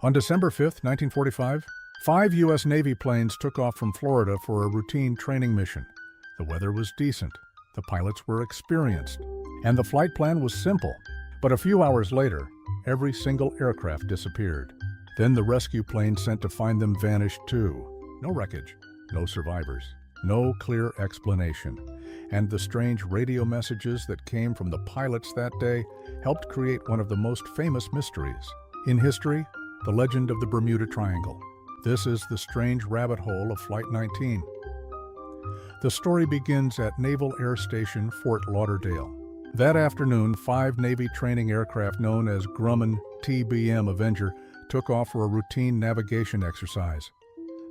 On December 5, 1945, 5 U.S. Navy planes took off from Florida for a routine training mission. The weather was decent, the pilots were experienced, and the flight plan was simple. But a few hours later, every single aircraft disappeared. Then the rescue plane sent to find them vanished too. No wreckage, no survivors, no clear explanation. And the strange radio messages that came from the pilots that day helped create one of the most famous mysteries in history, the legend of the Bermuda Triangle. This is the strange rabbit hole of Flight 19. The story begins at Naval Air Station Fort Lauderdale. That afternoon, 5 Navy training aircraft known as Grumman TBM Avenger took off for a routine navigation exercise.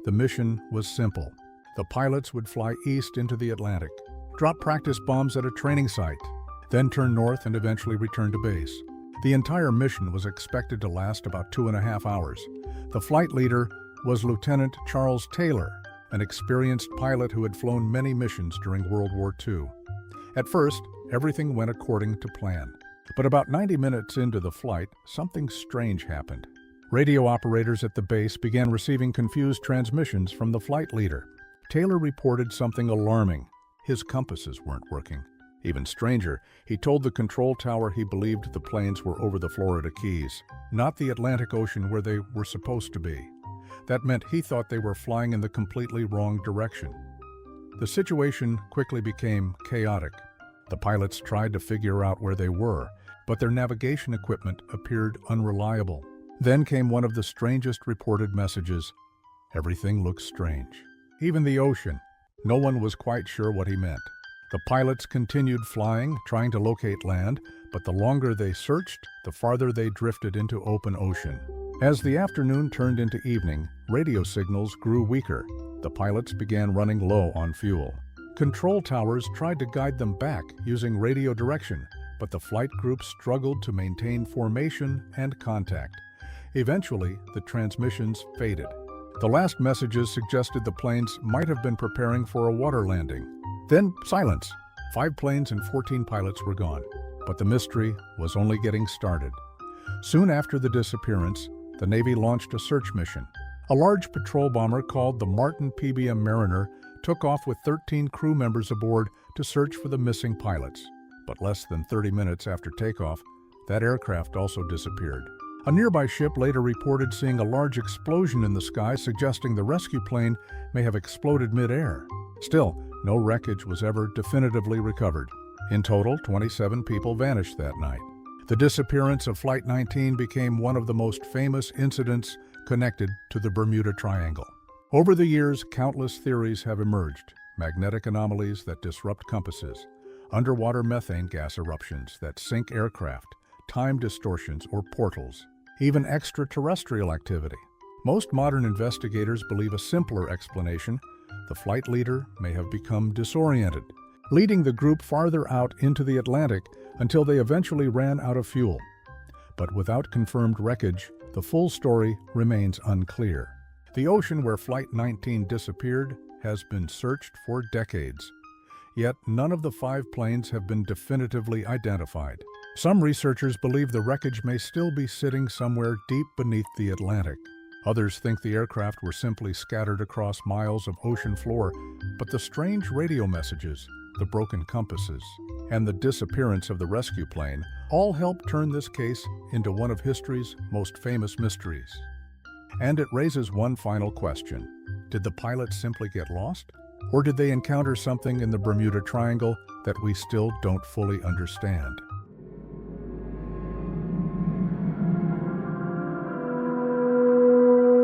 The mission was simple. The pilots would fly east into the Atlantic, drop practice bombs at a training site, then turn north and eventually return to base. The entire mission was expected to last about 2.5 hours. The flight leader was Lieutenant Charles Taylor, an experienced pilot who had flown many missions during World War II. At first, everything went according to plan. But about 90 minutes into the flight, something strange happened. Radio operators at the base began receiving confused transmissions from the flight leader. Taylor reported something alarming. His compasses weren't working. Even stranger, he told the control tower he believed the planes were over the Florida Keys, not the Atlantic Ocean where they were supposed to be. That meant he thought they were flying in the completely wrong direction. The situation quickly became chaotic. The pilots tried to figure out where they were, but their navigation equipment appeared unreliable. Then came one of the strangest reported messages. Everything looks strange. Even the ocean. No one was quite sure what he meant. The pilots continued flying, trying to locate land, but the longer they searched, the farther they drifted into open ocean. As the afternoon turned into evening, radio signals grew weaker. The pilots began running low on fuel. Control towers tried to guide them back using radio direction, but the flight group struggled to maintain formation and contact. Eventually, the transmissions faded. The last messages suggested the planes might have been preparing for a water landing. Then silence. 5 planes and 14 pilots were gone. But the mystery was only getting started. Soon after the disappearance, the Navy launched a search mission. A large patrol bomber called the Martin PBM Mariner took off with 13 crew members aboard to search for the missing pilots. But less than 30 minutes after takeoff, that aircraft also disappeared. A nearby ship later reported seeing a large explosion in the sky, suggesting the rescue plane may have exploded mid-air. Still, no wreckage was ever definitively recovered. In total, 27 people vanished that night. The disappearance of Flight 19 became one of the most famous incidents connected to the Bermuda Triangle. Over the years, countless theories have emerged. Magnetic anomalies that disrupt compasses, underwater methane gas eruptions that sink aircraft, time distortions or portals, even extraterrestrial activity. Most modern investigators believe a simpler explanation. The flight leader may have become disoriented, leading the group farther out into the Atlantic until they eventually ran out of fuel. But without confirmed wreckage, the full story remains unclear. The ocean where Flight 19 disappeared has been searched for decades. Yet none of the 5 planes have been definitively identified. Some researchers believe the wreckage may still be sitting somewhere deep beneath the Atlantic. Others think the aircraft were simply scattered across miles of ocean floor, but the strange radio messages, the broken compasses, and the disappearance of the rescue plane all help turn this case into one of history's most famous mysteries. And it raises one final question. Did the pilots simply get lost? Or did they encounter something in the Bermuda Triangle that we still don't fully understand?